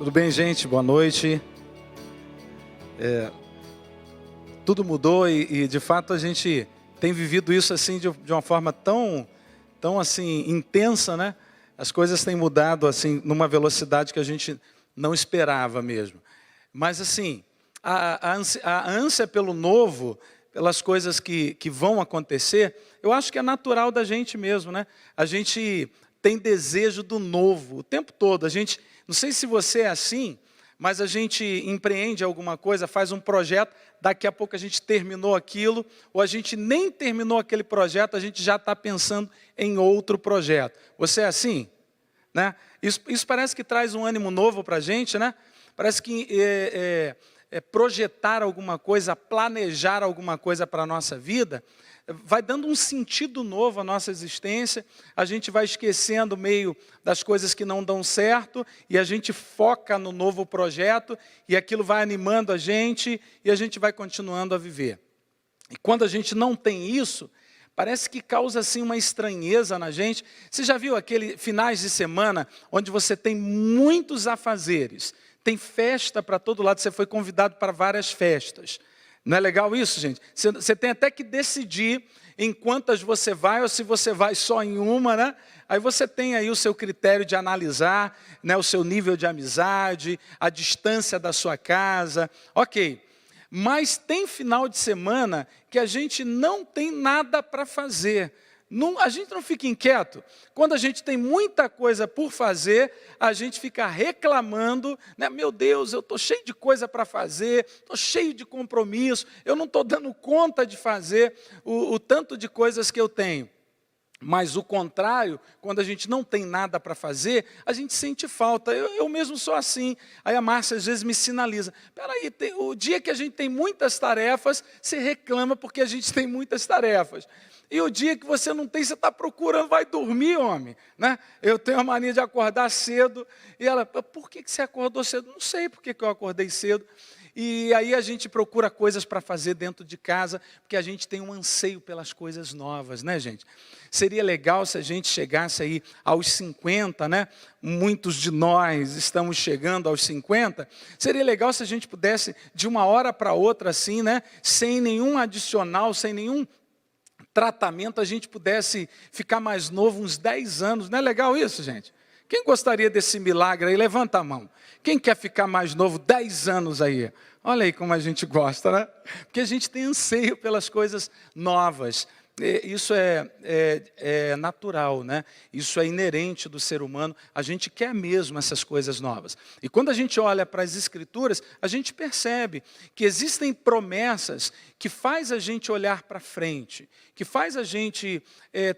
Tudo bem, gente? Boa noite. Tudo mudou e de fato a gente tem vivido isso assim de uma forma tão assim intensa, né? As coisas têm mudado assim numa velocidade que a gente não esperava mesmo. Mas assim, a ânsia pelo novo, pelas coisas que vão acontecer, eu acho que é natural da gente mesmo, né? A gente tem desejo do novo o tempo todo. A gente, não sei se você é assim, mas a gente empreende alguma coisa, faz um projeto, daqui a pouco a gente terminou aquilo, ou a gente nem terminou aquele projeto, a gente já está pensando em outro projeto. Você é assim? Né? Isso parece que traz um ânimo novo para a gente, né? Parece que projetar alguma coisa, planejar alguma coisa para a nossa vida, vai dando um sentido novo à nossa existência, a gente vai esquecendo meio das coisas que não dão certo, e a gente foca no novo projeto, e aquilo vai animando a gente, e a gente vai continuando a viver. E quando a gente não tem isso, parece que causa assim uma estranheza na gente. Você já viu aqueles finais de semana, onde você tem muitos afazeres, tem festa para todo lado, você foi convidado para várias festas. Não é legal isso, gente? Você tem até que decidir em quantas você vai ou se você vai só em uma, né? Aí você tem aí o seu critério de analisar, né, o seu nível de amizade, a distância da sua casa. Ok, mas tem final de semana que a gente não tem nada para fazer. A gente não fica inquieto. Quando a gente tem muita coisa por fazer, a gente fica reclamando, né? Meu Deus, eu estou cheio de coisa para fazer, estou cheio de compromisso, eu não estou dando conta de fazer o tanto de coisas que eu tenho. Mas o contrário, quando a gente não tem nada para fazer, a gente sente falta. Eu mesmo sou assim. Aí a Márcia às vezes me sinaliza, peraí, o dia que a gente tem muitas tarefas, você reclama porque a gente tem muitas tarefas. E o dia que você não tem, você está procurando, vai dormir, homem. Né? Eu tenho a mania de acordar cedo. E ela, por que você acordou cedo? Não sei por que eu acordei cedo. E aí a gente procura coisas para fazer dentro de casa, porque a gente tem um anseio pelas coisas novas, né, gente? Seria legal se a gente chegasse aí aos 50, né? Muitos de nós estamos chegando aos 50. Seria legal se a gente pudesse, de uma hora para outra, assim, né? Sem nenhum adicional, sem nenhum tratamento, a gente pudesse ficar mais novo uns 10 anos. Não é legal isso, gente? Quem gostaria desse milagre aí? Levanta a mão. Quem quer ficar mais novo 10 anos aí? Olha aí como a gente gosta, né? Porque a gente tem anseio pelas coisas novas. Isso é natural, né? Isso é inerente do ser humano. A gente quer mesmo essas coisas novas. E quando a gente olha para as Escrituras, a gente percebe que existem promessas que faz a gente olhar para frente, que faz a gente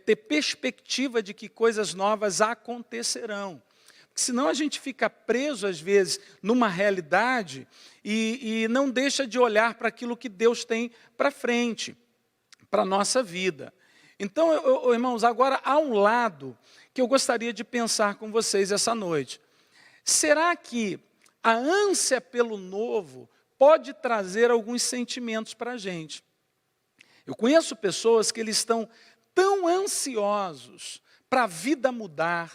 ter perspectiva de que coisas novas acontecerão. Porque senão a gente fica preso, às vezes, numa realidade e não deixa de olhar para aquilo que Deus tem para frente, para a nossa vida. Então, irmãos, agora há um lado que eu gostaria de pensar com vocês essa noite. Será que a ânsia pelo novo pode trazer alguns sentimentos para a gente? Eu conheço pessoas que eles estão tão ansiosos para a vida mudar,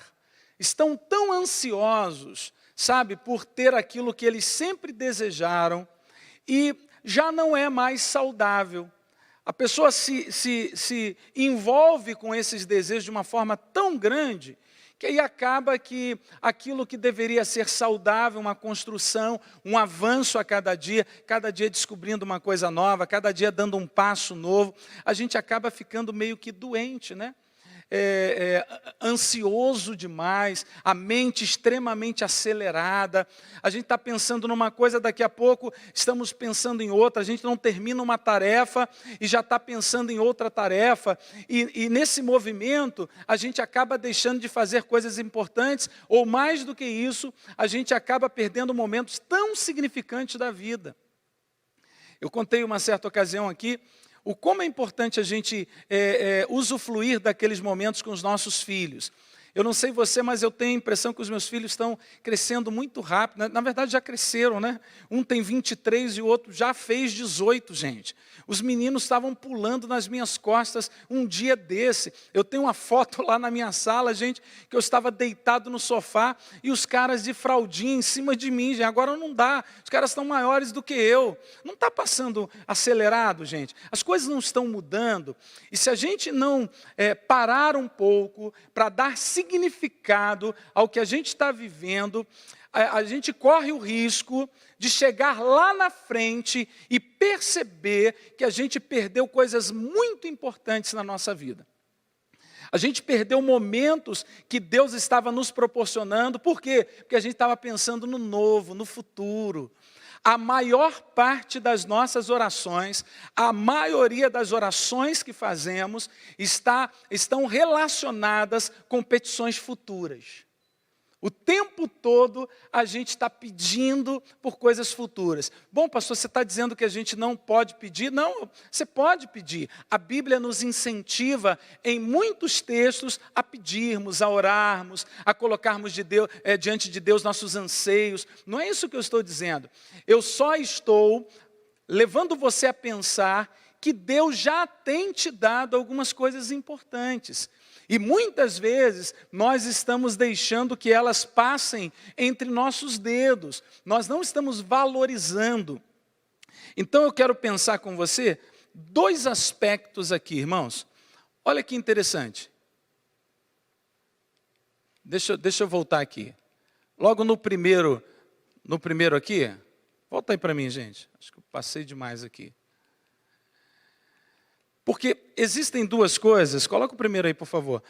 estão tão ansiosos, sabe, por ter aquilo que eles sempre desejaram e já não é mais saudável. A pessoa se envolve com esses desejos de uma forma tão grande que aí acaba que aquilo que deveria ser saudável, uma construção, um avanço a cada dia descobrindo uma coisa nova, cada dia dando um passo novo, a gente acaba ficando meio que doente, né? Ansioso demais, a mente extremamente acelerada, a gente está pensando numa coisa, daqui a pouco estamos pensando em outra, a gente não termina uma tarefa e já está pensando em outra tarefa, e nesse movimento a gente acaba deixando de fazer coisas importantes, ou mais do que isso, a gente acaba perdendo momentos tão significantes da vida. Eu contei uma certa ocasião aqui, o como é importante a gente usufruir daqueles momentos com os nossos filhos. Eu não sei você, mas eu tenho a impressão que os meus filhos estão crescendo muito rápido. Na verdade, já cresceram, né? Um tem 23 e o outro já fez 18, gente. Os meninos estavam pulando nas minhas costas um dia desse. Eu tenho uma foto lá na minha sala, gente, que eu estava deitado no sofá e os caras de fraldinha em cima de mim, gente. Agora não dá, os caras estão maiores do que eu. Não está passando acelerado, gente. As coisas não estão mudando. E se a gente não parar um pouco para dar significado ao que a gente está vivendo, a gente corre o risco de chegar lá na frente e perceber que a gente perdeu coisas muito importantes na nossa vida. A gente perdeu momentos que Deus estava nos proporcionando. Por quê? Porque a gente estava pensando no novo, no futuro. A maior parte das nossas orações, a maioria das orações que fazemos, estão relacionadas com petições futuras. O tempo todo a gente está pedindo por coisas futuras. Bom, pastor, você está dizendo que a gente não pode pedir? Não, você pode pedir. A Bíblia nos incentiva em muitos textos a pedirmos, a orarmos, a colocarmos diante de Deus nossos anseios. Não é isso que eu estou dizendo. Eu só estou levando você a pensar que Deus já tem te dado algumas coisas importantes. E muitas vezes nós estamos deixando que elas passem entre nossos dedos. Nós não estamos valorizando. Então eu quero pensar com você 2 aspectos aqui, irmãos. Olha que interessante. Deixa eu voltar aqui. Logo no primeiro aqui, volta aí para mim, gente. Acho que eu passei demais aqui. Porque existem 2 coisas, coloca o primeiro aí, por favor.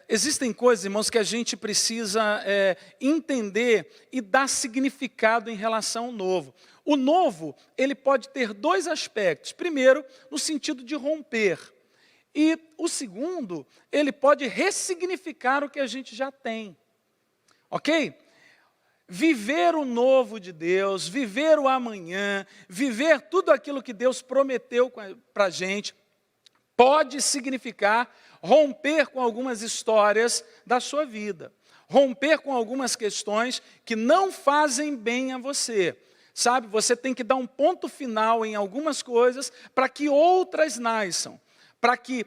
Existem coisas, irmãos, que a gente precisa entender e dar significado em relação ao novo. O novo, ele pode ter 2 aspectos. Primeiro, no sentido de romper. E o segundo, ele pode ressignificar o que a gente já tem. Ok? Viver o novo de Deus, viver o amanhã, viver tudo aquilo que Deus prometeu para a gente, pode significar romper com algumas histórias da sua vida. Romper com algumas questões que não fazem bem a você. Sabe, você tem que dar um ponto final em algumas coisas para que outras nasçam. Para que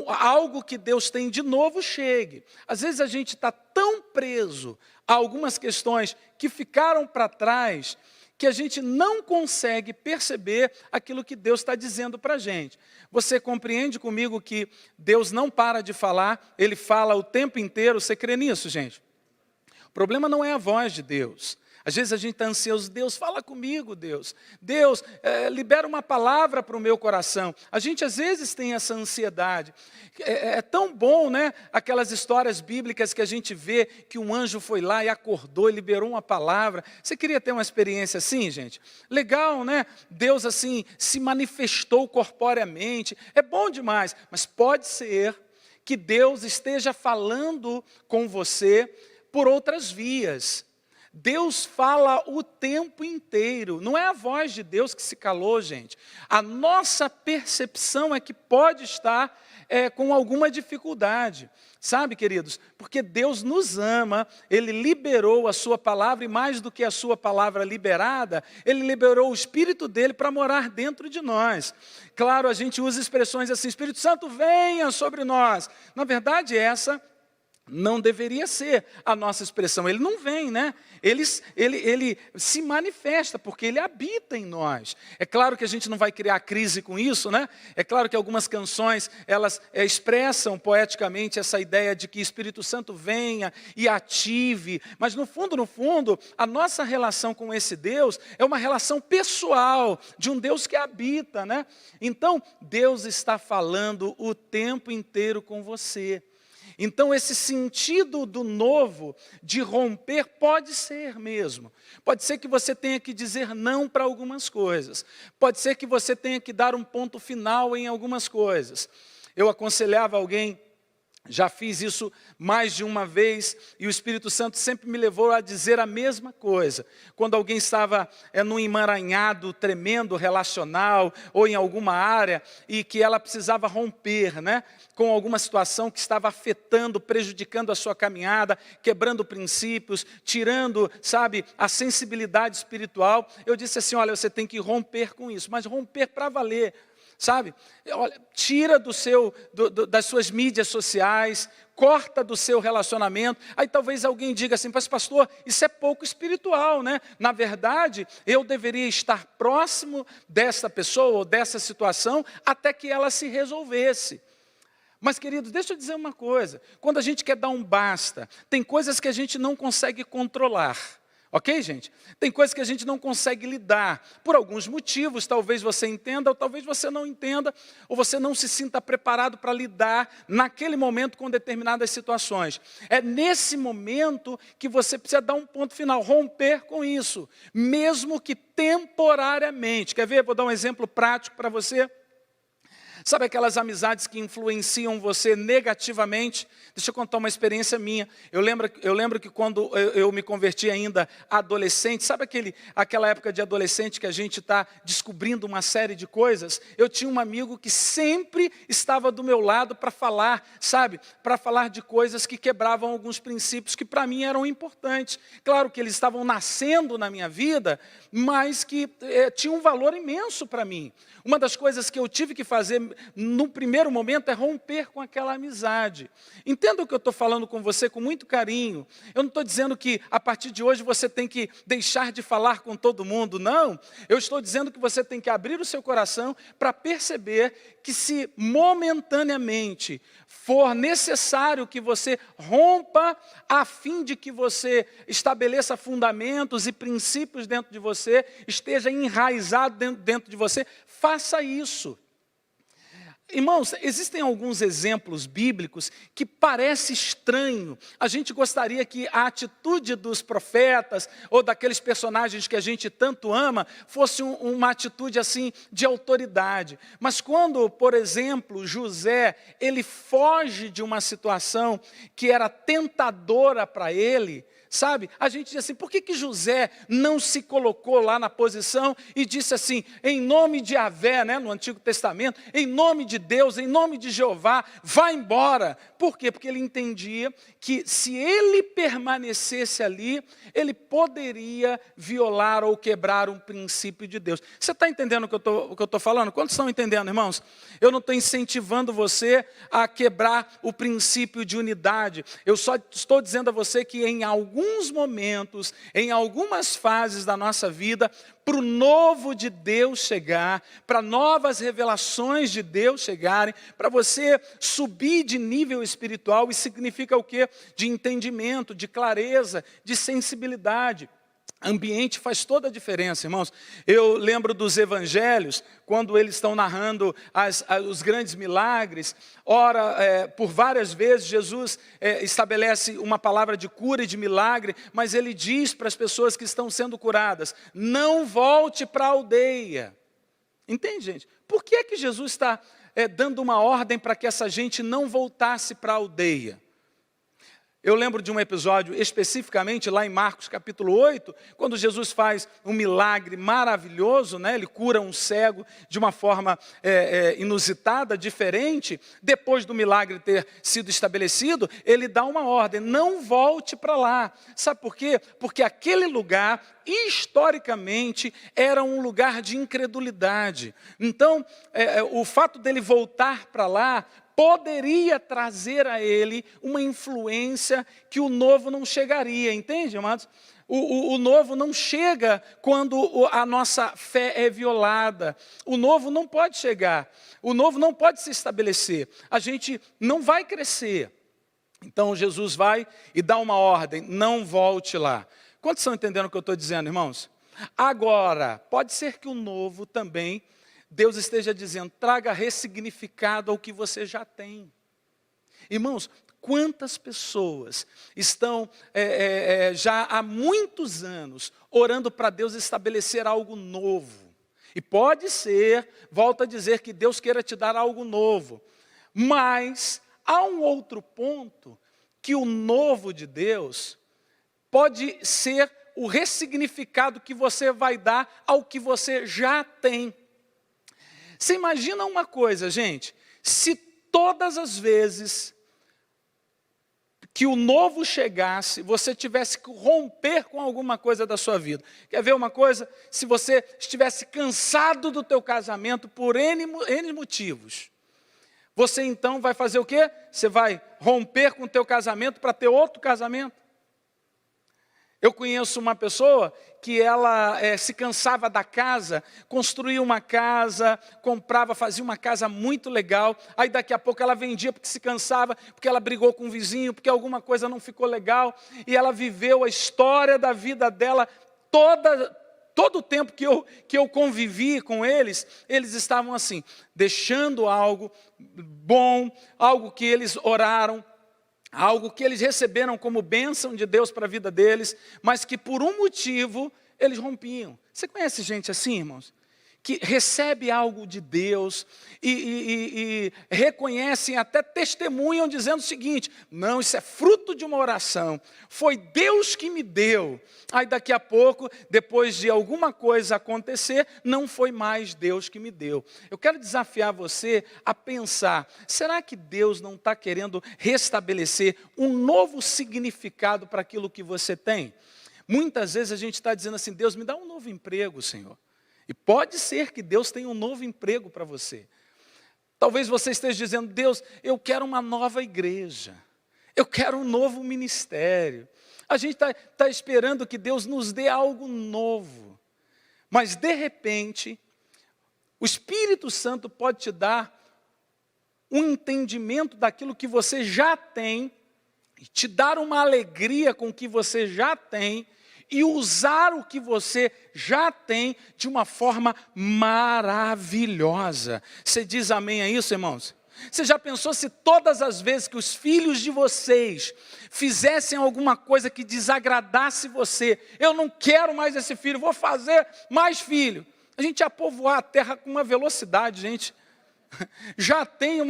algo que Deus tem de novo chegue. Às vezes a gente está tão preso a algumas questões que ficaram para trás, que a gente não consegue perceber aquilo que Deus está dizendo para a gente. Você compreende comigo que Deus não para de falar, Ele fala o tempo inteiro? Você crê nisso, gente? O problema não é a voz de Deus. Às vezes a gente está ansioso, Deus, fala comigo, Deus. Deus, libera uma palavra para o meu coração. A gente às vezes tem essa ansiedade. É tão bom, né? Aquelas histórias bíblicas que a gente vê que um anjo foi lá e acordou e liberou uma palavra. Você queria ter uma experiência assim, gente? Legal, né? Deus assim se manifestou corporeamente. É bom demais, mas pode ser que Deus esteja falando com você por outras vias. Deus fala o tempo inteiro, não é a voz de Deus que se calou, gente. A nossa percepção é que pode estar com alguma dificuldade, sabe, queridos? Porque Deus nos ama, Ele liberou a sua palavra, e mais do que a sua palavra liberada, Ele liberou o Espírito dEle para morar dentro de nós. Claro, a gente usa expressões assim, Espírito Santo venha sobre nós. Na verdade, essa não deveria ser a nossa expressão. Ele não vem, né? Ele se manifesta, porque Ele habita em nós. É claro que a gente não vai criar crise com isso, né? É claro que algumas canções, elas expressam poeticamente essa ideia de que Espírito Santo venha e ative. Mas no fundo, a nossa relação com esse Deus é uma relação pessoal, de um Deus que habita, né? Então, Deus está falando o tempo inteiro com você. Então, esse sentido do novo, de romper, pode ser mesmo. Pode ser que você tenha que dizer não para algumas coisas. Pode ser que você tenha que dar um ponto final em algumas coisas. Eu aconselhava alguém Já fiz isso mais de uma vez e o Espírito Santo sempre me levou a dizer a mesma coisa. Quando alguém estava num emaranhado tremendo relacional ou em alguma área e que ela precisava romper, né, com alguma situação que estava afetando, prejudicando a sua caminhada, quebrando princípios, tirando, sabe, a sensibilidade espiritual, eu disse assim, olha, você tem que romper com isso, mas romper para valer. Sabe, olha, tira das suas mídias sociais, corta do seu relacionamento. Aí talvez alguém diga assim, mas pastor, isso é pouco espiritual, né? Na verdade, eu deveria estar próximo dessa pessoa ou dessa situação até que ela se resolvesse. Mas, queridos, deixa eu dizer uma coisa, quando a gente quer dar um basta, tem coisas que a gente não consegue controlar. Ok, gente? Tem coisas que a gente não consegue lidar, por alguns motivos, talvez você entenda, ou talvez você não entenda, ou você não se sinta preparado para lidar naquele momento com determinadas situações. É nesse momento que você precisa dar um ponto final, romper com isso, mesmo que temporariamente. Quer ver? Vou dar um exemplo prático para você. Sabe aquelas amizades que influenciam você negativamente? Deixa eu contar uma experiência minha. Eu lembro que quando eu me converti ainda adolescente, sabe aquela época de adolescente que a gente está descobrindo uma série de coisas? Eu tinha um amigo que sempre estava do meu lado para falar, sabe? Para falar de coisas que quebravam alguns princípios que para mim eram importantes. Claro que eles estavam nascendo na minha vida, mas que tinham um valor imenso para mim. Uma das coisas que eu tive que fazer no primeiro momento é romper com aquela amizade. Entenda o que eu estou falando com você com muito carinho. Eu não estou dizendo que a partir de hoje você tem que deixar de falar com todo mundo, não. Eu estou dizendo que você tem que abrir o seu coração para perceber que se momentaneamente for necessário que você rompa a fim de que você estabeleça fundamentos e princípios dentro de você, esteja enraizado dentro de você, faça isso. Irmãos, existem alguns exemplos bíblicos que parece estranho. A gente gostaria que a atitude dos profetas ou daqueles personagens que a gente tanto ama fosse uma atitude assim de autoridade. Mas quando, por exemplo, José, ele foge de uma situação que era tentadora para ele, sabe? A gente diz assim, por que José não se colocou lá na posição e disse assim, em nome de Yahvé, né, no Antigo Testamento, em nome de Deus, em nome de Jeová, vá embora. Por quê? Porque ele entendia que se ele permanecesse ali, ele poderia violar ou quebrar um princípio de Deus. Você está entendendo o que eu estou falando? Quantos estão entendendo, irmãos? Eu não estou incentivando você a quebrar o princípio de unidade. Eu só estou dizendo a você que em alguns momentos, em algumas fases da nossa vida, para o novo de Deus chegar, para novas revelações de Deus chegarem, para você subir de nível espiritual, isso significa o quê? De entendimento, de clareza, de sensibilidade. Ambiente faz toda a diferença, irmãos. Eu lembro dos evangelhos, quando eles estão narrando os grandes milagres. Ora, por várias vezes, Jesus estabelece uma palavra de cura e de milagre, mas ele diz para as pessoas que estão sendo curadas, não volte para a aldeia. Entende, gente? Por que é que Jesus está dando uma ordem para que essa gente não voltasse para a aldeia? Eu lembro de um episódio especificamente lá em Marcos capítulo 8, quando Jesus faz um milagre maravilhoso, né? Ele cura um cego de uma forma inusitada, diferente. Depois do milagre ter sido estabelecido, ele dá uma ordem, não volte para lá. Sabe por quê? Porque aquele lugar, historicamente, era um lugar de incredulidade. Então, o fato dele voltar para lá, poderia trazer a ele uma influência que o novo não chegaria, entende, amados? O novo não chega quando a nossa fé é violada. O novo não pode chegar. O novo não pode se estabelecer. A gente não vai crescer. Então Jesus vai e dá uma ordem, não volte lá. Quantos estão entendendo o que eu estou dizendo, irmãos? Agora, pode ser que o novo também, Deus esteja dizendo, traga ressignificado ao que você já tem. Irmãos, quantas pessoas estão já há muitos anos orando para Deus estabelecer algo novo. E pode ser, volto a dizer, que Deus queira te dar algo novo. Mas há um outro ponto que o novo de Deus pode ser o ressignificado que você vai dar ao que você já tem. Você imagina uma coisa, gente, se todas as vezes que o novo chegasse, você tivesse que romper com alguma coisa da sua vida. Quer ver uma coisa? Se você estivesse cansado do teu casamento por N motivos, você então vai fazer o quê? Você vai romper com o teu casamento para ter outro casamento? Eu conheço uma pessoa que ela se cansava da casa, construía uma casa, comprava, fazia uma casa muito legal, aí daqui a pouco ela vendia porque se cansava, porque ela brigou com o vizinho, porque alguma coisa não ficou legal, e ela viveu a história da vida dela todo o tempo que eu convivi com eles estavam assim, deixando algo bom, algo que eles oraram, algo que eles receberam como bênção de Deus para a vida deles, mas que por um motivo eles rompiam. Você conhece gente assim, irmãos? Que recebe algo de Deus e reconhecem, até testemunham dizendo o seguinte: não, isso é fruto de uma oração, foi Deus que me deu. Aí daqui a pouco, depois de alguma coisa acontecer, não foi mais Deus que me deu. Eu quero desafiar você a pensar, será que Deus não está querendo restabelecer um novo significado para aquilo que você tem? Muitas vezes a gente está dizendo assim: Deus, me dá um novo emprego, Senhor. E pode ser que Deus tenha um novo emprego para você. Talvez você esteja dizendo: Deus, eu quero uma nova igreja, eu quero um novo ministério. A gente está esperando que Deus nos dê algo novo. Mas de repente, o Espírito Santo pode te dar um entendimento daquilo que você já tem, e te dar uma alegria com o que você já tem, e usar o que você já tem de uma forma maravilhosa. Você diz amém a isso, irmãos? Você já pensou se todas as vezes que os filhos de vocês fizessem alguma coisa que desagradasse você, eu não quero mais esse filho, vou fazer mais filho. A gente ia povoar a terra com uma velocidade, gente. Já tem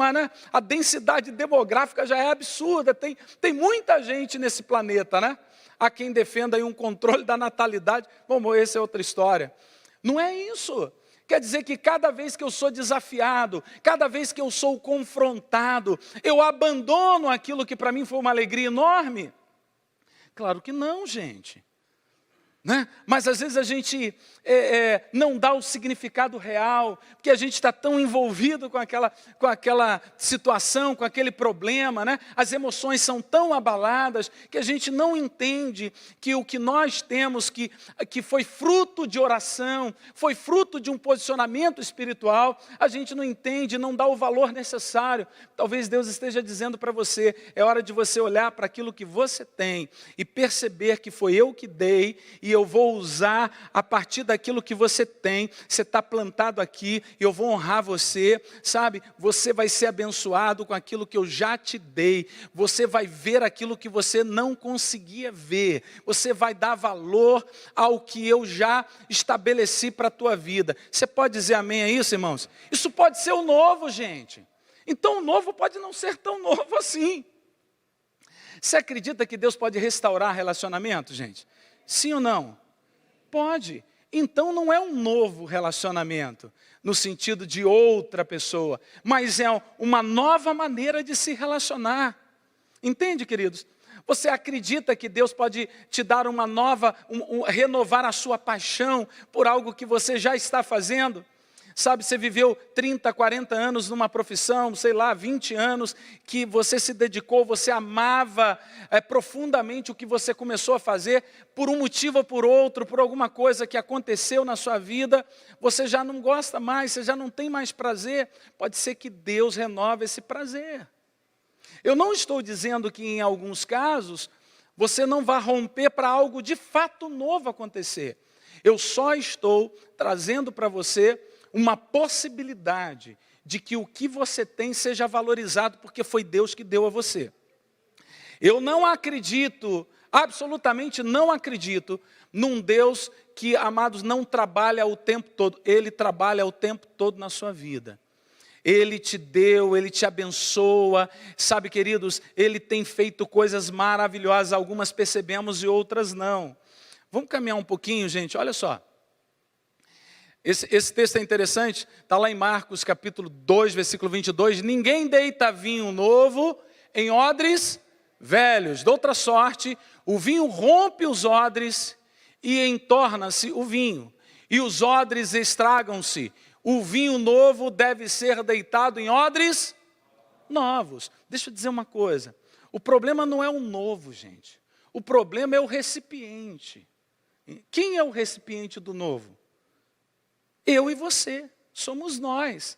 a densidade demográfica já é absurda, tem muita gente nesse planeta, né? Há quem defenda aí um controle da natalidade. Bom, essa é outra história. Não é isso. Quer dizer que cada vez que eu sou desafiado, cada vez que eu sou confrontado, eu abandono aquilo que para mim foi uma alegria enorme? Claro que não, gente. Né? Mas às vezes a gente não dá o significado real, porque a gente está tão envolvido com aquela situação, com aquele problema, né? As emoções são tão abaladas que a gente não entende que o que nós temos, que foi fruto de oração, foi fruto de um posicionamento espiritual, a gente não entende, não dá o valor necessário. Talvez Deus esteja dizendo para você: é hora de você olhar para aquilo que você tem e perceber que foi eu que dei, e eu vou usar a partir daquilo que você tem. Você está plantado aqui e eu vou honrar você, sabe? Você vai ser abençoado com aquilo que eu já te dei. Você vai ver aquilo que você não conseguia ver. Você vai dar valor ao que eu já estabeleci para a tua vida. Você pode dizer amém a isso, irmãos? Isso pode ser o novo, gente. Então o novo pode não ser tão novo assim. Você acredita que Deus pode restaurar relacionamento, gente? Sim ou não? Pode. Então não é um novo relacionamento, no sentido de outra pessoa, mas é uma nova maneira de se relacionar. Entende, queridos? Você acredita que Deus pode te dar uma nova, renovar a sua paixão por algo que você já está fazendo? Sabe, você viveu 30, 40 anos numa profissão, sei lá, 20 anos, que você se dedicou, você amava profundamente o que você começou a fazer, por um motivo ou por outro, por alguma coisa que aconteceu na sua vida, você já não gosta mais, você já não tem mais prazer. Pode ser que Deus renove esse prazer. Eu não estou dizendo que em alguns casos, você não vai romper para algo de fato novo acontecer. Eu só estou trazendo para você uma possibilidade de que o que você tem seja valorizado, porque foi Deus que deu a você. Eu não acredito, absolutamente não acredito, num Deus que, amados, não trabalha o tempo todo. Ele trabalha o tempo todo na sua vida. Ele te deu, Ele te abençoa. Sabe, queridos, Ele tem feito coisas maravilhosas. Algumas percebemos e outras não. Vamos caminhar um pouquinho, gente, olha só. Esse texto é interessante, está lá em Marcos capítulo 2, versículo 22. Ninguém deita vinho novo em odres velhos. De outra sorte, o vinho rompe os odres e entorna-se o vinho. E os odres estragam-se. O vinho novo deve ser deitado em odres novos. Deixa eu dizer uma coisa. O problema não é o novo, gente. O problema é o recipiente. Quem é o recipiente do novo? Eu e você. Somos nós.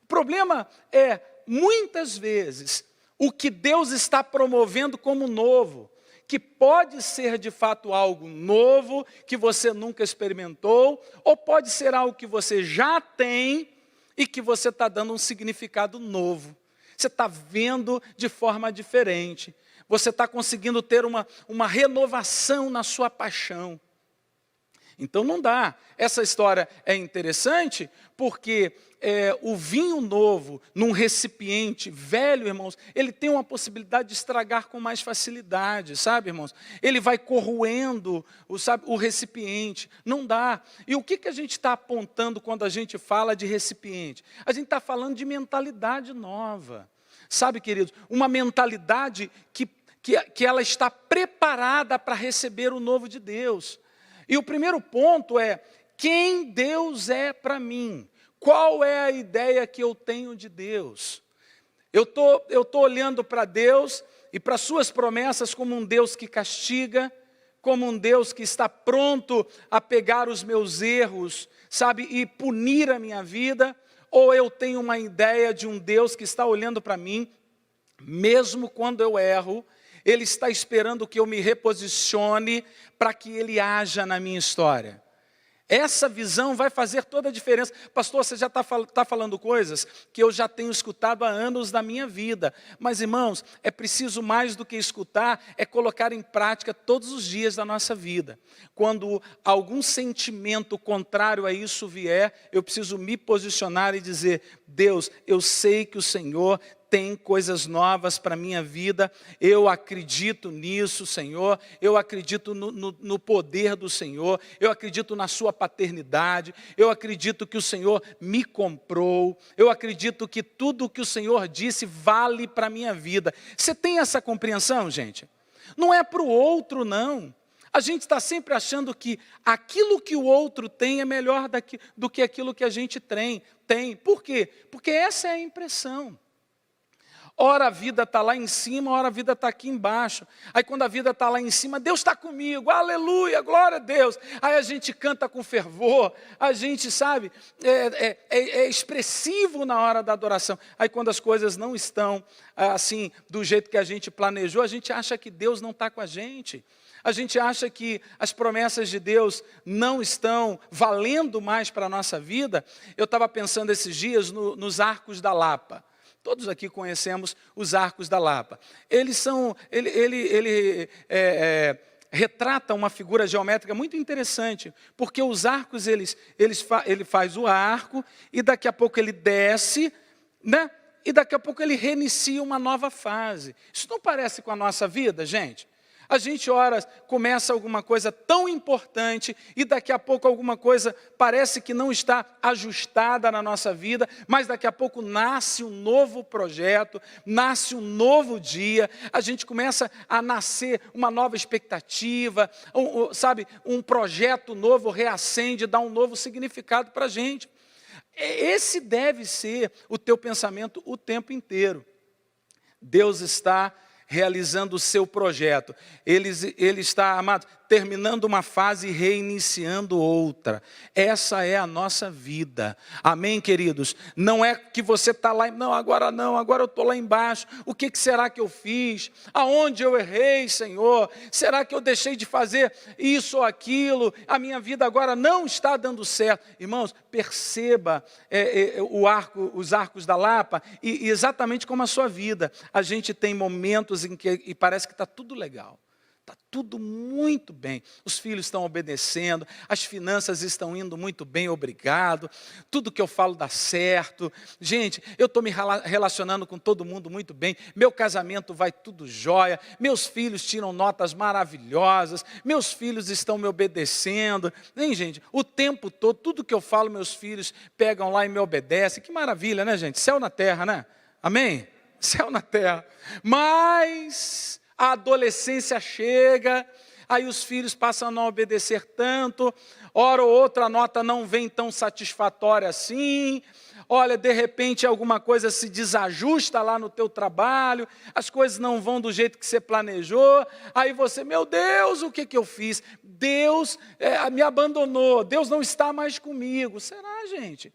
O problema é, muitas vezes, o que Deus está promovendo como novo, que pode ser de fato algo novo, que você nunca experimentou, ou pode ser algo que você já tem e que você está dando um significado novo. Você está vendo de forma diferente. Você está conseguindo ter uma renovação na sua paixão. Então não dá. Essa história é interessante porque o vinho novo num recipiente velho, irmãos, ele tem uma possibilidade de estragar com mais facilidade, sabe, irmãos? Ele vai corroendo o recipiente. Não dá. E o que a gente está apontando quando a gente fala de recipiente? A gente está falando de mentalidade nova. Sabe, queridos, uma mentalidade que ela está preparada para receber o novo de Deus. E o primeiro ponto é, quem Deus é para mim? Qual é a ideia que eu tenho de Deus? Eu tô olhando para Deus e para suas promessas como um Deus que castiga, como um Deus que está pronto a pegar os meus erros, sabe, e punir a minha vida, ou eu tenho uma ideia de um Deus que está olhando para mim, mesmo quando eu erro, Ele está esperando que eu me reposicione para que Ele haja na minha história. Essa visão vai fazer toda a diferença. Pastor, você já está falando coisas que eu já tenho escutado há anos da minha vida. Mas, irmãos, é preciso mais do que escutar, é colocar em prática todos os dias da nossa vida. Quando algum sentimento contrário a isso vier, eu preciso me posicionar e dizer, Deus, eu sei que o Senhor tem coisas novas para a minha vida, eu acredito nisso, Senhor, eu acredito no poder do Senhor, eu acredito na sua paternidade, eu acredito que o Senhor me comprou, eu acredito que tudo o que o Senhor disse vale para a minha vida. Você tem essa compreensão, gente? Não é para o outro, não. A gente está sempre achando que aquilo que o outro tem é melhor do que aquilo que a gente tem. Por quê? Porque essa é a impressão. Ora a vida está lá em cima, ora a vida está aqui embaixo. Aí quando a vida está lá em cima, Deus está comigo, aleluia, glória a Deus. Aí a gente canta com fervor, a gente, sabe, é expressivo na hora da adoração. Aí quando as coisas não estão assim, do jeito que a gente planejou, a gente acha que Deus não está com a gente. A gente acha que as promessas de Deus não estão valendo mais para a nossa vida. Eu estava pensando esses dias nos arcos da Lapa. Todos aqui conhecemos os arcos da Lapa. Ele retrata uma figura geométrica muito interessante, porque os arcos, ele faz o arco, e daqui a pouco ele desce, né? E daqui a pouco ele reinicia uma nova fase. Isso não parece com a nossa vida, gente? A gente, ora, começa alguma coisa tão importante e daqui a pouco alguma coisa parece que não está ajustada na nossa vida, mas daqui a pouco nasce um novo projeto, nasce um novo dia, a gente começa a nascer uma nova expectativa, um projeto novo reacende, dá um novo significado para a gente. Esse deve ser o teu pensamento o tempo inteiro. Deus está realizando o seu projeto. Ele está, amado, terminando uma fase e reiniciando outra. Essa é a nossa vida. Amém, queridos? Não é que você está lá, não, agora eu estou lá embaixo. O que será que eu fiz? Aonde eu errei, Senhor? Será que eu deixei de fazer isso ou aquilo? A minha vida agora não está dando certo. Irmãos, perceba os arcos da Lapa e exatamente como a sua vida. A gente tem momentos em que parece que está tudo legal. Está tudo muito bem. Os filhos estão obedecendo, as finanças estão indo muito bem, obrigado. Tudo que eu falo dá certo. Gente, eu estou me relacionando com todo mundo muito bem. Meu casamento vai tudo jóia. Meus filhos tiram notas maravilhosas. Meus filhos estão me obedecendo. Hein, gente? O tempo todo, tudo que eu falo, meus filhos pegam lá e me obedecem. Que maravilha, né, gente? Céu na terra, né? Amém? Céu na terra. Mas a adolescência chega, aí os filhos passam a não obedecer tanto, hora ou outra a nota não vem tão satisfatória assim, olha, de repente alguma coisa se desajusta lá no teu trabalho, as coisas não vão do jeito que você planejou, aí você, meu Deus, o que eu fiz? Deus me abandonou, Deus não está mais comigo. Será, gente?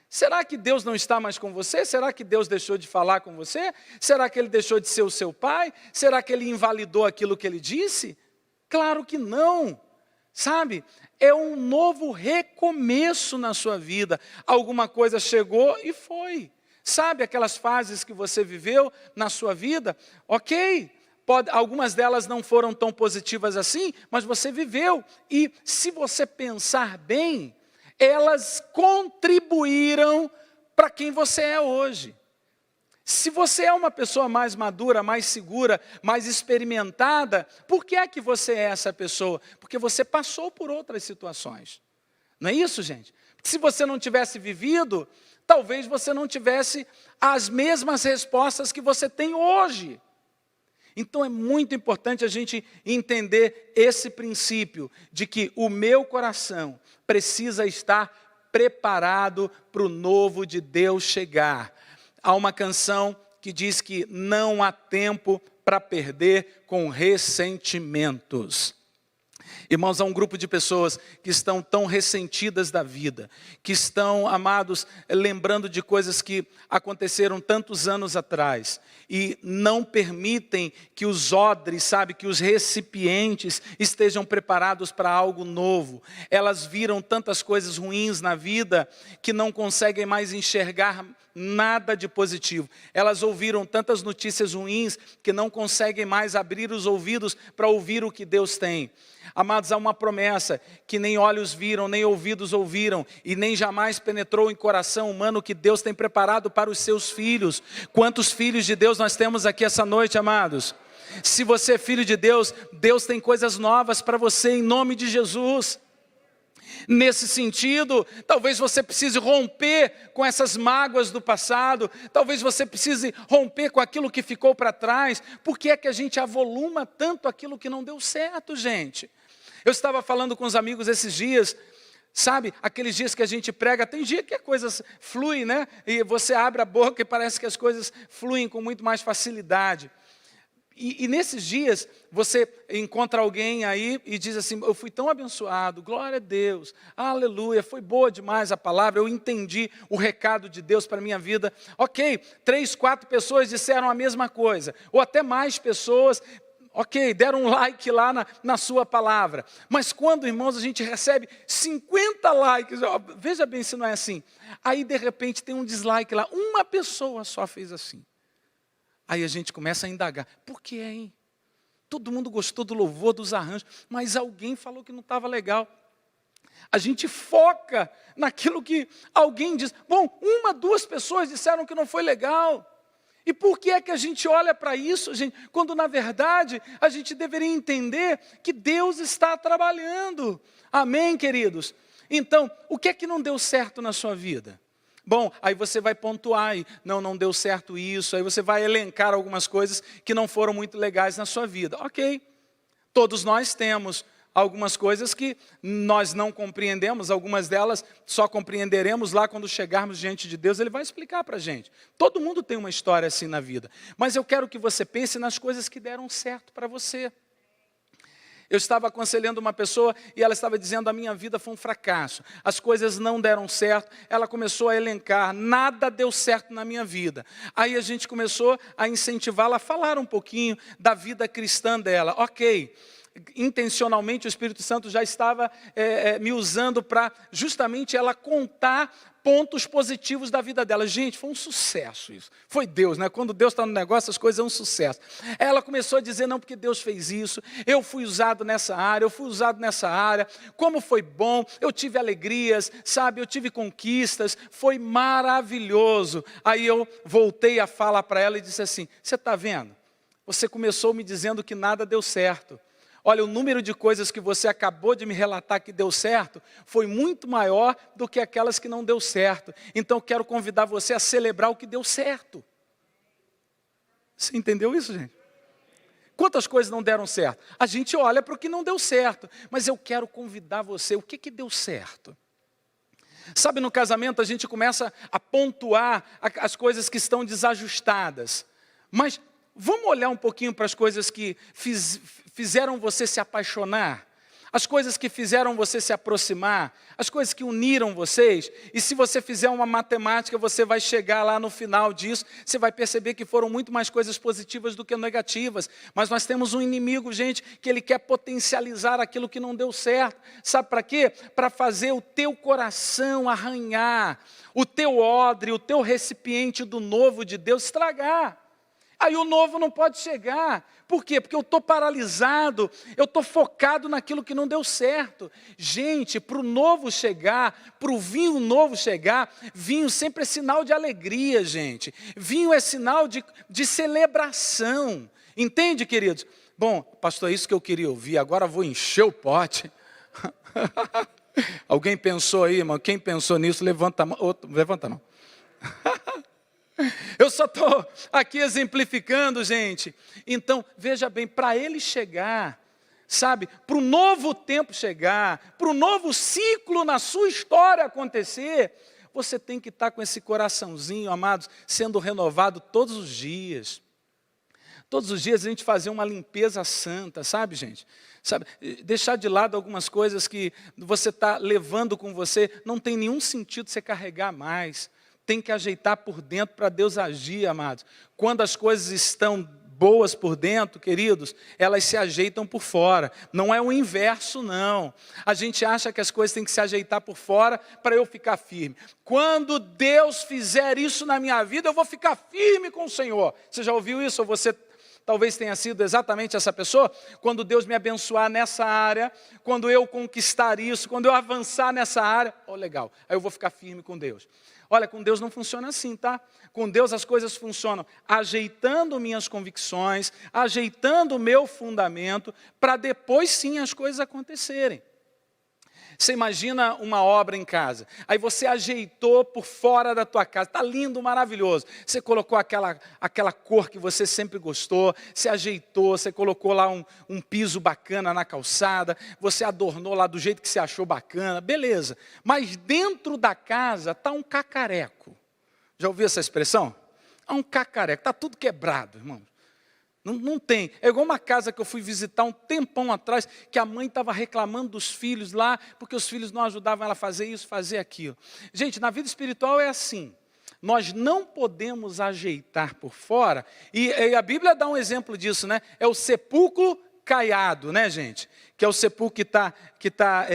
Será que Deus não está mais com você? Será que Deus deixou de falar com você? Será que Ele deixou de ser o seu pai? Será que Ele invalidou aquilo que Ele disse? Claro que não. Sabe? É um novo recomeço na sua vida. Alguma coisa chegou e foi. Sabe aquelas fases que você viveu na sua vida? Ok, algumas delas não foram tão positivas assim, mas você viveu. E se você pensar bem, elas contribuíram para quem você é hoje. Se você é uma pessoa mais madura, mais segura, mais experimentada, por que é que você é essa pessoa? Porque você passou por outras situações. Não é isso, gente? Porque se você não tivesse vivido, talvez você não tivesse as mesmas respostas que você tem hoje. Então é muito importante a gente entender esse princípio de que o meu coração precisa estar preparado para o novo de Deus chegar. Há uma canção que diz que não há tempo para perder com ressentimentos. Irmãos, há um grupo de pessoas que estão tão ressentidas da vida, que estão, amados, lembrando de coisas que aconteceram tantos anos atrás, e não permitem que os odres, que os recipientes estejam preparados para algo novo. Elas viram tantas coisas ruins na vida que não conseguem mais enxergar nada de positivo. Elas ouviram tantas notícias ruins que não conseguem mais abrir os ouvidos para ouvir o que Deus tem. Amados, há uma promessa que nem olhos viram, nem ouvidos ouviram, e nem jamais penetrou em coração humano que Deus tem preparado para os seus filhos. Quantos filhos de Deus nós temos aqui essa noite, amados? Se você é filho de Deus, Deus tem coisas novas para você em nome de Jesus. Nesse sentido, talvez você precise romper com essas mágoas do passado, talvez você precise romper com aquilo que ficou para trás. Por que é que a gente avoluma tanto aquilo que não deu certo, gente? Eu estava falando com os amigos esses dias, sabe, aqueles dias que a gente prega, tem dia que a coisa flui, né? E você abre a boca e parece que as coisas fluem com muito mais facilidade. E nesses dias, você encontra alguém aí e diz assim, eu fui tão abençoado, glória a Deus, aleluia, foi boa demais a palavra, eu entendi o recado de Deus para a minha vida. Ok, 3, 4 pessoas disseram a mesma coisa, ou até mais pessoas, ok, deram um like lá na sua palavra. Mas quando, irmãos, a gente recebe 50 likes, ó, veja bem se não é assim, aí de repente tem um dislike lá, uma pessoa só fez assim. Aí a gente começa a indagar, por que, hein? Todo mundo gostou do louvor, dos arranjos, mas alguém falou que não estava legal. A gente foca naquilo que alguém diz. Bom, 1, 2 pessoas disseram que não foi legal. E por que é que a gente olha para isso, gente, quando na verdade a gente deveria entender que Deus está trabalhando. Amém, queridos? Então, o que é que não deu certo na sua vida? Bom, aí você vai pontuar, não deu certo isso, aí você vai elencar algumas coisas que não foram muito legais na sua vida. Ok, todos nós temos algumas coisas que nós não compreendemos, algumas delas só compreenderemos lá quando chegarmos diante de Deus, Ele vai explicar para a gente. Todo mundo tem uma história assim na vida, mas eu quero que você pense nas coisas que deram certo para você. Eu estava aconselhando uma pessoa e ela estava dizendo, a minha vida foi um fracasso, as coisas não deram certo. Ela começou a elencar, nada deu certo na minha vida. Aí a gente começou a incentivá-la a falar um pouquinho da vida cristã dela. Ok, intencionalmente o Espírito Santo já estava me usando para justamente ela contar pontos positivos da vida dela. Gente, foi um sucesso isso. Foi Deus, né? Quando Deus está no negócio, as coisas são um sucesso. Ela começou a dizer, não, porque Deus fez isso, eu fui usado nessa área, eu fui usado nessa área, como foi bom, eu tive alegrias, sabe, eu tive conquistas, foi maravilhoso. Aí eu voltei a falar para ela e disse assim, você está vendo? Você começou me dizendo que nada deu certo. Olha, o número de coisas que você acabou de me relatar que deu certo foi muito maior do que aquelas que não deu certo. Então, quero convidar você a celebrar o que deu certo. Você entendeu isso, gente? Quantas coisas não deram certo? A gente olha para o que não deu certo, mas eu quero convidar você, o que deu certo? Sabe, no casamento a gente começa a pontuar as coisas que estão desajustadas, mas vamos olhar um pouquinho para as coisas que fizeram você se apaixonar, as coisas que fizeram você se aproximar, as coisas que uniram vocês, e se você fizer uma matemática, você vai chegar lá no final disso, você vai perceber que foram muito mais coisas positivas do que negativas, mas nós temos um inimigo, gente, que ele quer potencializar aquilo que não deu certo, sabe para quê? Para fazer o teu coração arranhar, o teu odre, o teu recipiente do novo de Deus estragar. Aí o novo não pode chegar. Por quê? Porque eu estou paralisado, eu estou focado naquilo que não deu certo. Gente, para o novo chegar, para o vinho novo chegar, vinho sempre é sinal de alegria, gente. Vinho é sinal de celebração. Entende, queridos? Bom, pastor, é isso que eu queria ouvir, agora vou encher o pote. Alguém pensou aí, irmão? Quem pensou nisso, levanta a mão. Levanta a mão. Eu só estou aqui exemplificando, gente. Então, veja bem, para ele chegar, sabe, para o novo tempo chegar, para o novo ciclo na sua história acontecer, você tem que estar com esse coraçãozinho, amados, sendo renovado todos os dias. Todos os dias a gente fazer uma limpeza santa, sabe, gente? Sabe, deixar de lado algumas coisas que você está levando com você, não tem nenhum sentido você carregar mais. Tem que ajeitar por dentro para Deus agir, amados. Quando as coisas estão boas por dentro, queridos, elas se ajeitam por fora. Não é o inverso, não. A gente acha que as coisas têm que se ajeitar por fora para eu ficar firme. Quando Deus fizer isso na minha vida, eu vou ficar firme com o Senhor. Você já ouviu isso? Ou você talvez tenha sido exatamente essa pessoa? Quando Deus me abençoar nessa área, quando eu conquistar isso, quando eu avançar nessa área, legal, aí eu vou ficar firme com Deus. Olha, com Deus não funciona assim, tá? Com Deus as coisas funcionam ajeitando minhas convicções, ajeitando o meu fundamento, para depois sim as coisas acontecerem. Você imagina uma obra em casa, aí você ajeitou por fora da tua casa, está lindo, maravilhoso. Você colocou aquela cor que você sempre gostou, você ajeitou, você colocou lá um piso bacana na calçada, você adornou lá do jeito que você achou bacana, beleza. Mas dentro da casa está um cacareco. Já ouviu essa expressão? É um cacareco, está tudo quebrado, irmão. Não tem. É igual uma casa que eu fui visitar um tempão atrás, que a mãe estava reclamando dos filhos lá, porque os filhos não ajudavam ela a fazer isso, fazer aquilo. Gente, na vida espiritual é assim. Nós não podemos ajeitar por fora, e a Bíblia dá um exemplo disso, né? É o sepulcro caiado, né, gente? Que é o sepulcro que tá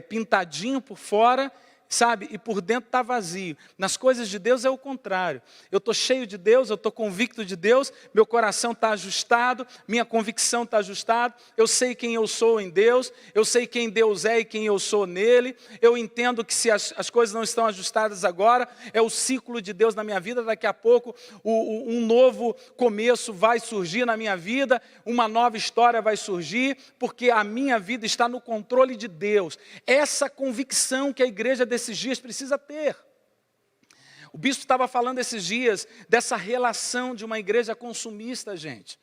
pintadinho por fora, sabe, e por dentro está vazio. Nas coisas de Deus é o contrário. Eu estou cheio de Deus, eu estou convicto de Deus, meu coração está ajustado, minha convicção está ajustada, eu sei quem eu sou em Deus, eu sei quem Deus é e quem eu sou nele, eu entendo que se as coisas não estão ajustadas agora, é o ciclo de Deus na minha vida, daqui a pouco um novo começo vai surgir na minha vida, uma nova história vai surgir, porque a minha vida está no controle de Deus. Essa convicção que a igreja desses dias precisa ter. O bispo estava falando esses dias dessa relação de uma igreja consumista, gente.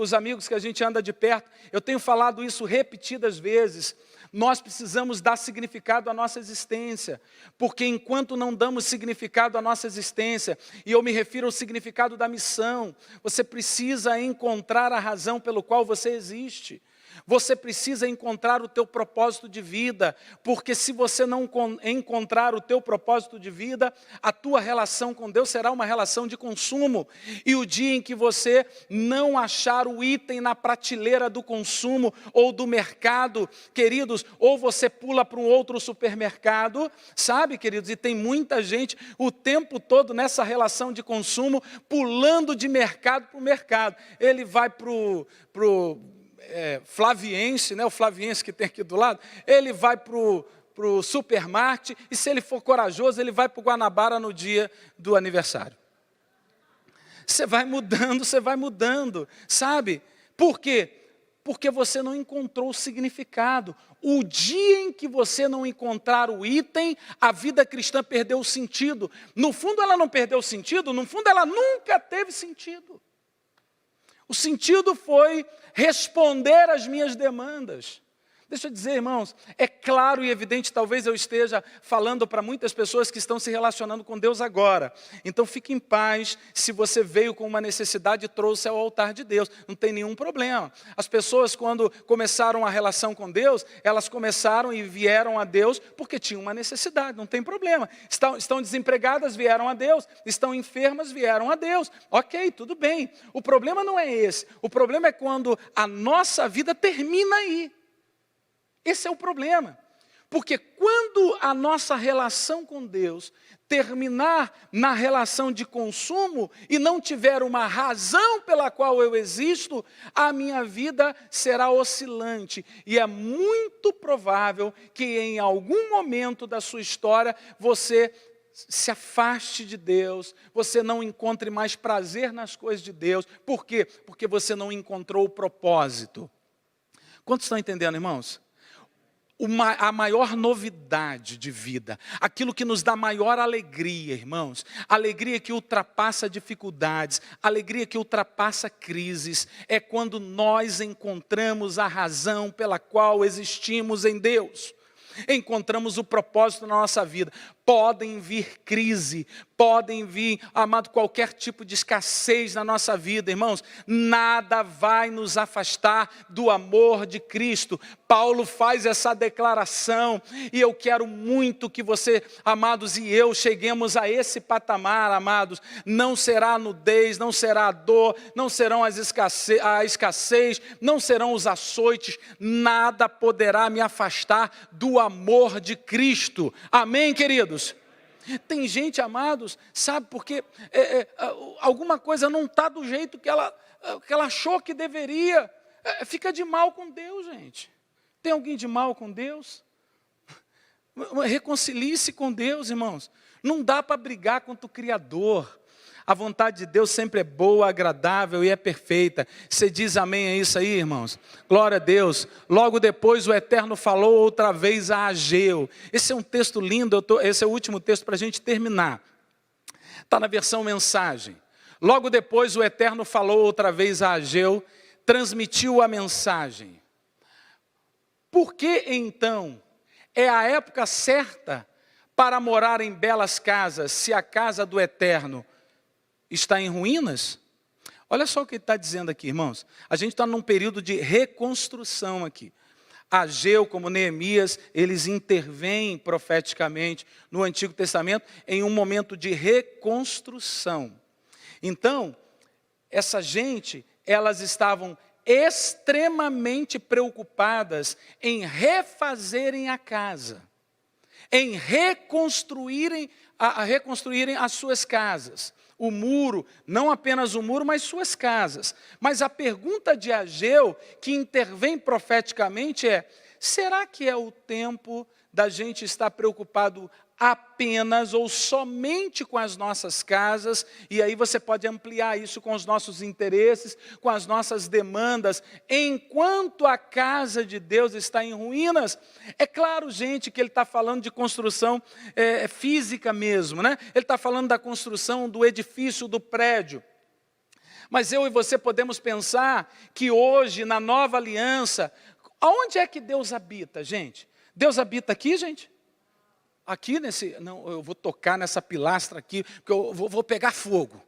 Os amigos que a gente anda de perto, eu tenho falado isso repetidas vezes. Nós precisamos dar significado à nossa existência, porque enquanto não damos significado à nossa existência, e eu me refiro ao significado da missão, você precisa encontrar a razão pelo qual você existe. Você precisa encontrar o teu propósito de vida, porque se você não encontrar o teu propósito de vida, a tua relação com Deus será uma relação de consumo. E o dia em que você não achar o item na prateleira do consumo ou do mercado, queridos, ou você pula para um outro supermercado, sabe, queridos, e tem muita gente o tempo todo nessa relação de consumo, pulando de mercado para o mercado. Ele vai para o Flaviense, né, o Flaviense que tem aqui do lado, ele vai para o supermarket, e se ele for corajoso, ele vai para o Guanabara no dia do aniversário. Você vai mudando, sabe? Por quê? Porque você não encontrou o significado. O dia em que você não encontrar o item, a vida cristã perdeu o sentido. No fundo ela não perdeu o sentido, no fundo ela nunca teve sentido. O sentido foi responder às minhas demandas. Deixa eu dizer, irmãos, é claro e evidente, talvez eu esteja falando para muitas pessoas que estão se relacionando com Deus agora. Então fique em paz, se você veio com uma necessidade e trouxe ao altar de Deus, não tem nenhum problema. As pessoas, quando começaram a relação com Deus, elas começaram e vieram a Deus porque tinham uma necessidade, não tem problema. Estão desempregadas, vieram a Deus. Estão enfermas, vieram a Deus. Ok, tudo bem. O problema não é esse. O problema é quando a nossa vida termina aí. Esse é o problema, porque quando a nossa relação com Deus terminar na relação de consumo e não tiver uma razão pela qual eu existo, a minha vida será oscilante. E é muito provável que em algum momento da sua história você se afaste de Deus, você não encontre mais prazer nas coisas de Deus. Por quê? Porque você não encontrou o propósito. Quantos estão entendendo, irmãos? A maior novidade de vida, aquilo que nos dá maior alegria, irmãos, alegria que ultrapassa dificuldades, alegria que ultrapassa crises, é quando nós encontramos a razão pela qual existimos em Deus, encontramos o propósito na nossa vida. Podem vir crise, podem vir, amado, qualquer tipo de escassez na nossa vida, irmãos, nada vai nos afastar do amor de Cristo. Paulo faz essa declaração, e eu quero muito que você, amados, e eu cheguemos a esse patamar, amados. Não será a nudez, não será a dor, não serão a escassez, não serão os açoites, nada poderá me afastar do amor de Cristo. Amém, queridos? Tem gente, amados, sabe, porque alguma coisa não está do jeito que ela achou que deveria, fica de mal com Deus, gente. Tem alguém de mal com Deus? Reconcilie-se com Deus, irmãos. Não dá para brigar contra o Criador. A vontade de Deus sempre é boa, agradável e é perfeita. Você diz amém a isso aí, irmãos? Glória a Deus. Logo depois o Eterno falou outra vez a Ageu. Esse é um texto lindo, esse é o último texto para a gente terminar. Está na versão mensagem. Logo depois o Eterno falou outra vez a Ageu, transmitiu a mensagem. Por que então é a época certa para morar em belas casas, se a casa do Eterno está em ruínas? Olha só o que ele está dizendo aqui, irmãos. A gente está num período de reconstrução aqui. Ageu, como Neemias, eles intervêm profeticamente no Antigo Testamento em um momento de reconstrução. Então, essa gente, elas estavam extremamente preocupadas em refazerem a casa, em reconstruírem as suas casas. O muro, não apenas o muro, mas suas casas. Mas a pergunta de Ageu, que intervém profeticamente, é: será que é o tempo da gente estar preocupado apenas ou somente com as nossas casas? E aí você pode ampliar isso com os nossos interesses, com as nossas demandas, enquanto a casa de Deus está em ruínas. É claro, gente, que ele está falando de construção física mesmo, né? Ele está falando da construção do edifício, do prédio. Mas eu e você podemos pensar que hoje, na nova aliança, aonde é que Deus habita, gente? Deus habita aqui, gente? Aqui nesse... Não, eu vou tocar nessa pilastra aqui, porque eu vou pegar fogo.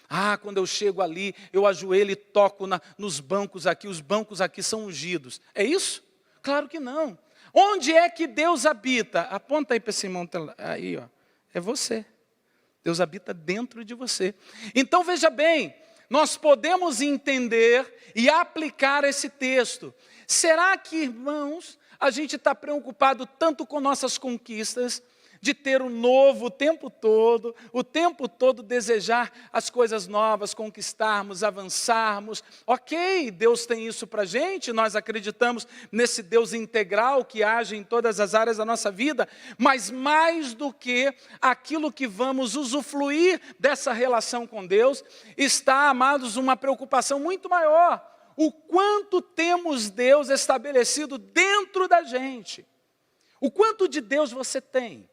Ah, quando eu chego ali, eu ajoelho e toco nos bancos aqui, os bancos aqui são ungidos. É isso? Claro que não. Onde é que Deus habita? Aponta aí para esse irmão, aí, ó. É você. Deus habita dentro de você. Então veja bem, nós podemos entender e aplicar esse texto. Será que, irmãos, a gente está preocupado tanto com nossas conquistas, de ter o novo o tempo todo desejar as coisas novas, conquistarmos, avançarmos. Ok, Deus tem isso para a gente, nós acreditamos nesse Deus integral que age em todas as áreas da nossa vida, mas mais do que aquilo que vamos usufruir dessa relação com Deus, está, amados, uma preocupação muito maior. O quanto temos Deus estabelecido dentro da gente. O quanto de Deus você tem.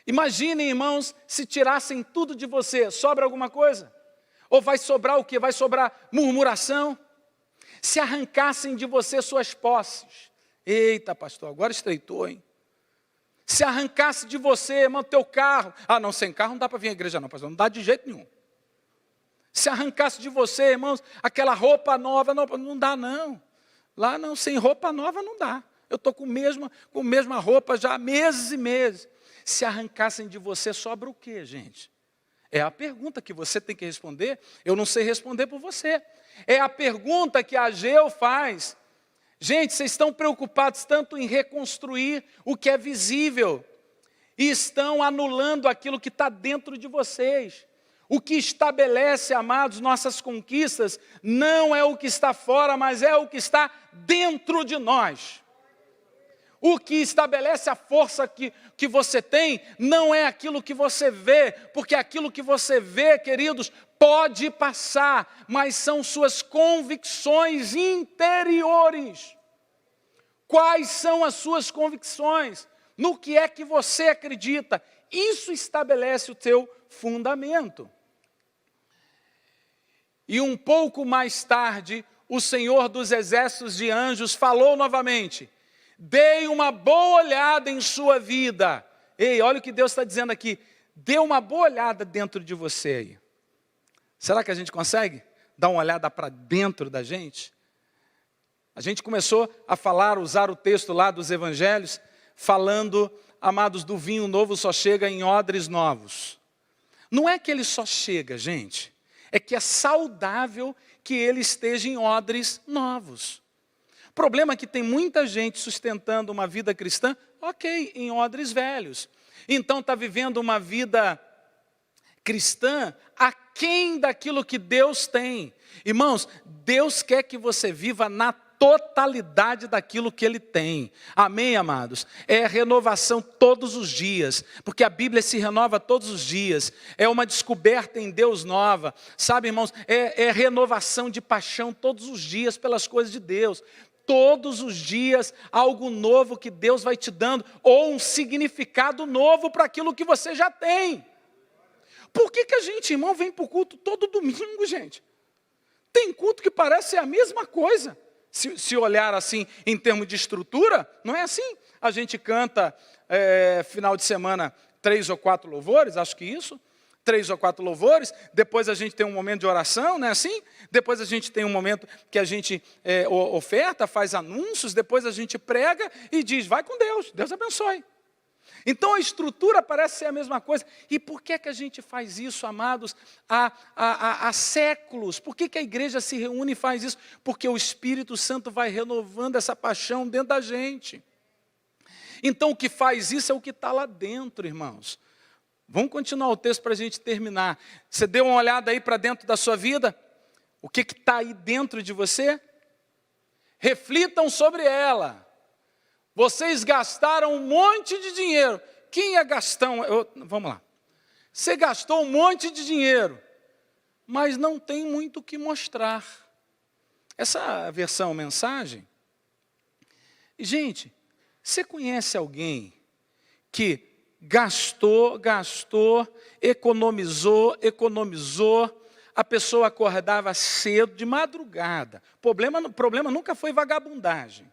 Imaginem, irmãos, se tirassem tudo de você, sobra alguma coisa? Ou vai sobrar o quê? Vai sobrar murmuração? Se arrancassem de você suas posses. Eita, pastor, agora estreitou, hein? Se arrancasse de você, irmão, teu carro. Ah, não, sem carro não dá para vir à igreja não, pastor, não dá de jeito nenhum. Se arrancasse de você, irmãos, aquela roupa nova, não dá não. Lá não, sem roupa nova não dá. Eu estou com a mesma roupa já há meses e meses. Se arrancassem de você, sobra o quê, gente? É a pergunta que você tem que responder. Eu não sei responder por você. É a pergunta que a Ageu faz. Gente, vocês estão preocupados tanto em reconstruir o que é visível. E estão anulando aquilo que está dentro de vocês. O que estabelece, amados, nossas conquistas, não é o que está fora, mas é o que está dentro de nós. O que estabelece a força que você tem não é aquilo que você vê, porque aquilo que você vê, queridos, pode passar, mas são suas convicções interiores. Quais são as suas convicções? No que é que você acredita? Isso estabelece o teu fundamento. E um pouco mais tarde, o Senhor dos Exércitos de Anjos falou novamente: dei uma boa olhada em sua vida. Ei, olha o que Deus está dizendo aqui. Dê uma boa olhada dentro de você aí. Será que a gente consegue dar uma olhada para dentro da gente? A gente começou a falar, usar o texto lá dos evangelhos, falando, amados, do vinho novo só chega em odres novos. Não é que ele só chega, gente. É que é saudável que ele esteja em odres novos. O problema é que tem muita gente sustentando uma vida cristã, ok, em odres velhos. Então está vivendo uma vida cristã aquém daquilo que Deus tem. Irmãos, Deus quer que você viva na totalidade daquilo que Ele tem. Amém, amados? É renovação todos os dias, porque a Bíblia se renova todos os dias. É uma descoberta em Deus nova. Sabe, irmãos, é renovação de paixão todos os dias pelas coisas de Deus. Todos os dias, algo novo que Deus vai te dando, ou um significado novo para aquilo que você já tem. Por que a gente, irmão, vem para o culto todo domingo, gente? Tem culto que parece ser a mesma coisa. Se olhar assim, em termos de estrutura, não é assim. A gente canta, final de semana, 3 ou 4 louvores, acho que isso. 3 ou 4 louvores, depois a gente tem um momento de oração, não é assim? Depois a gente tem um momento que a gente oferta, faz anúncios, depois a gente prega e diz, vai com Deus, Deus abençoe. Então a estrutura parece ser a mesma coisa. E por que a gente faz isso, amados, há séculos? Por que a igreja se reúne e faz isso? Porque o Espírito Santo vai renovando essa paixão dentro da gente. Então o que faz isso é o que está lá dentro, irmãos. Vamos continuar o texto para a gente terminar. Você deu uma olhada aí para dentro da sua vida? O que está aí dentro de você? Reflitam sobre ela. Vocês gastaram um monte de dinheiro. Quem ia gastar? Vamos lá. Você gastou um monte de dinheiro, mas não tem muito o que mostrar. Essa versão mensagem. Gente, você conhece alguém que gastou, economizou, a pessoa acordava cedo, de madrugada. O problema nunca foi vagabundagem,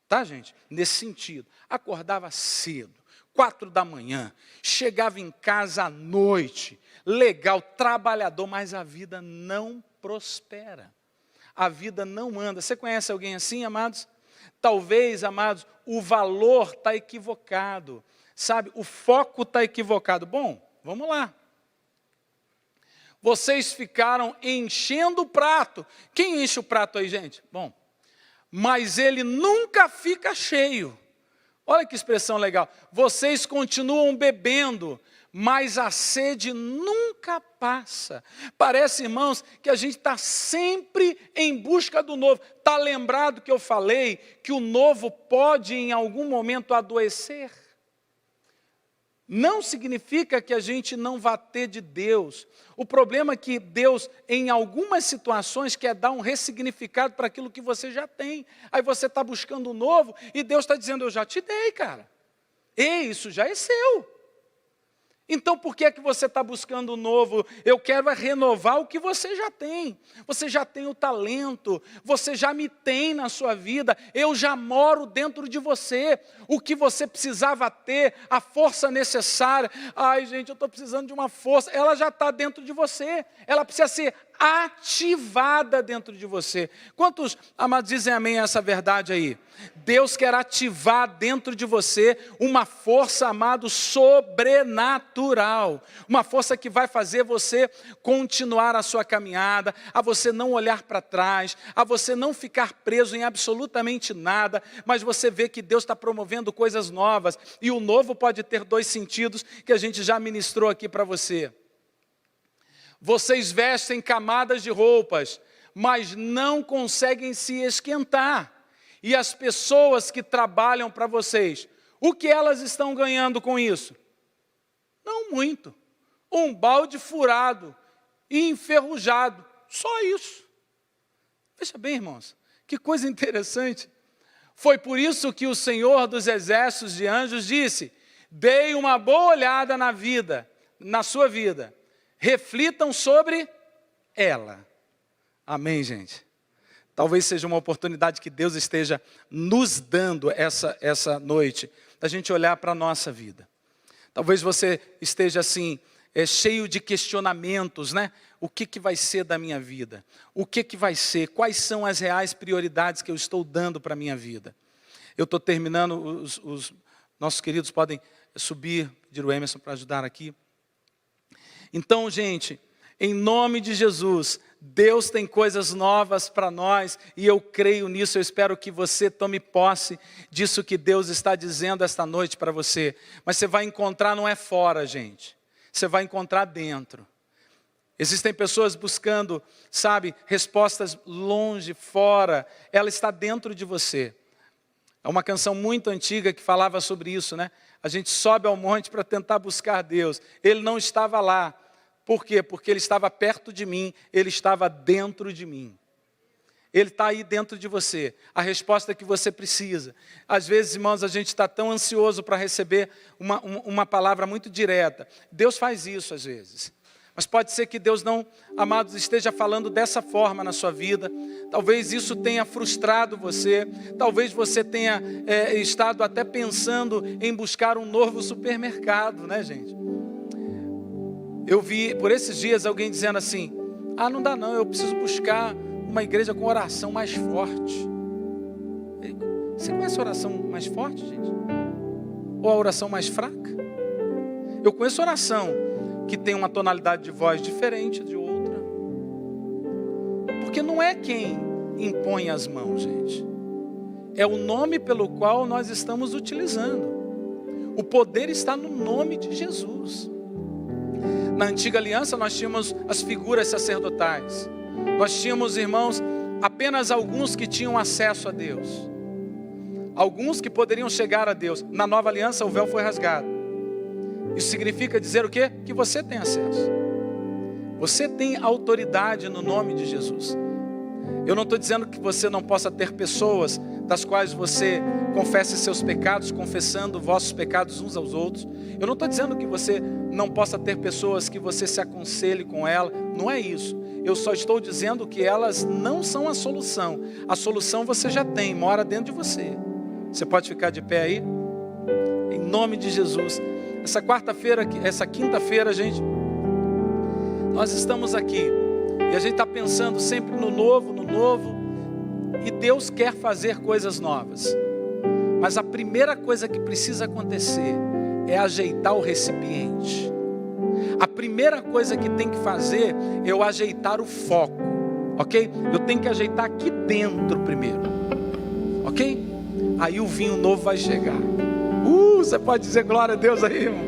tá, gente? Nesse sentido, acordava cedo, 4 da manhã, chegava em casa à noite, legal, trabalhador, mas a vida não prospera. A vida não anda. Você conhece alguém assim, amados? Talvez, amados, o valor está equivocado, sabe? O foco está equivocado. Bom, vamos lá. Vocês ficaram enchendo o prato. Quem enche o prato aí, gente? Bom, mas ele nunca fica cheio. Olha que expressão legal. Vocês continuam bebendo, mas a sede nunca passa. Parece, irmãos, que a gente está sempre em busca do novo. Está lembrado que eu falei que o novo pode em algum momento adoecer? Não significa que a gente não vá ter de Deus. O problema é que Deus, em algumas situações, quer dar um ressignificado para aquilo que você já tem. Aí você está buscando o novo e Deus está dizendo, eu já te dei, cara. Ei, isso já é seu. Então, por que é que você está buscando o novo? Eu quero renovar o que você já tem. Você já tem o talento, você já me tem na sua vida, eu já moro dentro de você. O que você precisava ter, a força necessária. Ai, gente, eu estou precisando de uma força. Ela já está dentro de você. Ela precisa ser ativada dentro de você. Quantos, amados, dizem amém a essa verdade aí? Deus quer ativar dentro de você uma força, amado, sobrenatural. Uma força que vai fazer você continuar a sua caminhada, a você não olhar para trás, a você não ficar preso em absolutamente nada, mas você vê que Deus está promovendo coisas novas. E o novo pode ter 2 sentidos que a gente já ministrou aqui para você. Vocês vestem camadas de roupas, mas não conseguem se esquentar. E as pessoas que trabalham para vocês, o que elas estão ganhando com isso? Não muito. Um balde furado e enferrujado. Só isso. Veja bem, irmãos, que coisa interessante. Foi por isso que o Senhor dos Exércitos de Anjos disse, dei uma boa olhada na sua vida. Reflitam sobre ela. Amém, gente? Talvez seja uma oportunidade que Deus esteja nos dando essa noite, da gente olhar para a nossa vida. Talvez você esteja assim, cheio de questionamentos, né? O que vai ser da minha vida? O que vai ser? Quais são as reais prioridades que eu estou dando para a minha vida? Eu estou terminando, os nossos queridos podem subir, pedir o Emerson para ajudar aqui. Então, gente, em nome de Jesus, Deus tem coisas novas para nós e eu creio nisso, eu espero que você tome posse disso que Deus está dizendo esta noite para você. Mas você vai encontrar, não é fora, gente, você vai encontrar dentro. Existem pessoas buscando, sabe, respostas longe, fora, ela está dentro de você. É uma canção muito antiga que falava sobre isso, né? A gente sobe ao monte para tentar buscar Deus, Ele não estava lá. Por quê? Porque Ele estava perto de mim, Ele estava dentro de mim. Ele está aí dentro de você, a resposta que você precisa. Às vezes, irmãos, a gente está tão ansioso para receber uma palavra muito direta. Deus faz isso às vezes. Mas pode ser que Deus não, amados, esteja falando dessa forma na sua vida. Talvez isso tenha frustrado você. Talvez você tenha estado até pensando em buscar um novo supermercado, né, gente? Eu vi por esses dias alguém dizendo assim, não dá não, eu preciso buscar uma igreja com oração mais forte. Você conhece a oração mais forte, gente? Ou a oração mais fraca? Eu conheço oração que tem uma tonalidade de voz diferente de outra. Porque não é quem impõe as mãos, gente. É o nome pelo qual nós estamos utilizando. O poder está no nome de Jesus. Na antiga aliança nós tínhamos as figuras sacerdotais. Nós tínhamos, irmãos, apenas alguns que tinham acesso a Deus. Alguns que poderiam chegar a Deus. Na nova aliança o véu foi rasgado. Isso significa dizer o quê? Que você tem acesso. Você tem autoridade no nome de Jesus. Eu não estou dizendo que você não possa ter pessoas das quais você confesse seus pecados, confessando vossos pecados uns aos outros. Eu não estou dizendo que você não possa ter pessoas que você se aconselhe com ela. Não é isso. Eu só estou dizendo que elas não são a solução. A solução você já tem, mora dentro de você. Você pode ficar de pé aí? Em nome de Jesus. Essa quinta-feira, gente, nós estamos aqui e a gente está pensando sempre no novo, e Deus quer fazer coisas novas. Mas a primeira coisa que precisa acontecer é ajeitar o recipiente. A primeira coisa que tem que fazer é eu ajeitar o foco, ok? Eu tenho que ajeitar aqui dentro primeiro, ok? Aí o vinho novo vai chegar. Você pode dizer glória a Deus aí, irmão?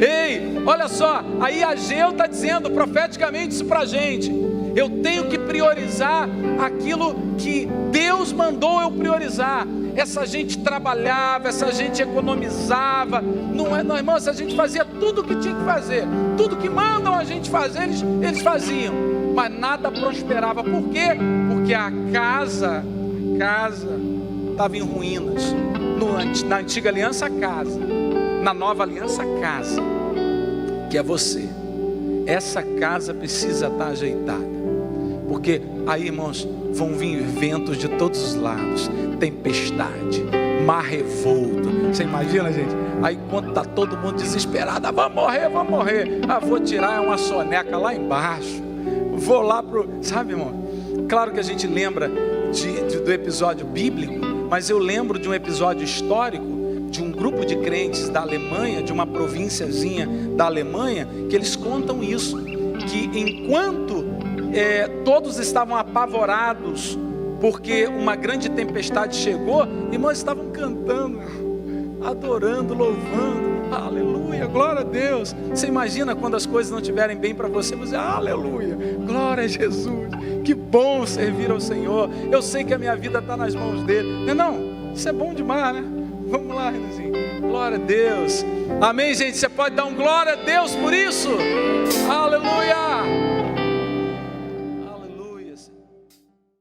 Ei, olha só, aí Ageu está dizendo profeticamente isso para a gente. Eu tenho que priorizar aquilo que Deus mandou eu priorizar. Essa gente trabalhava, essa gente economizava, não, irmão, essa gente fazia tudo o que tinha que fazer, tudo que mandam a gente fazer, eles faziam, mas nada prosperava. Por quê? Porque a casa estava em ruínas. Na antiga aliança, a casa; na nova aliança, a casa, que é você. Essa casa precisa estar ajeitada, porque aí, irmãos, vão vir ventos de todos os lados, tempestade, mar revolto. Você imagina, gente? Aí quando está todo mundo desesperado, vamos morrer. Vou tirar uma soneca lá embaixo, vou lá sabe, irmão? Claro que a gente lembra do episódio bíblico, mas eu lembro de um episódio histórico de um grupo de crentes da Alemanha, de uma provínciazinha da Alemanha, que eles contam isso, que enquanto todos estavam apavorados porque uma grande tempestade chegou, irmãos, estavam cantando, adorando, louvando, aleluia, glória a Deus. Você imagina quando as coisas não estiverem bem para você, você, aleluia, glória a Jesus, que bom servir ao Senhor, eu sei que a minha vida está nas mãos dele. Não, isso é bom demais, né? Vamos lá, Renanzinho, glória a Deus, amém, gente? Você pode dar um glória a Deus por isso? Aleluia.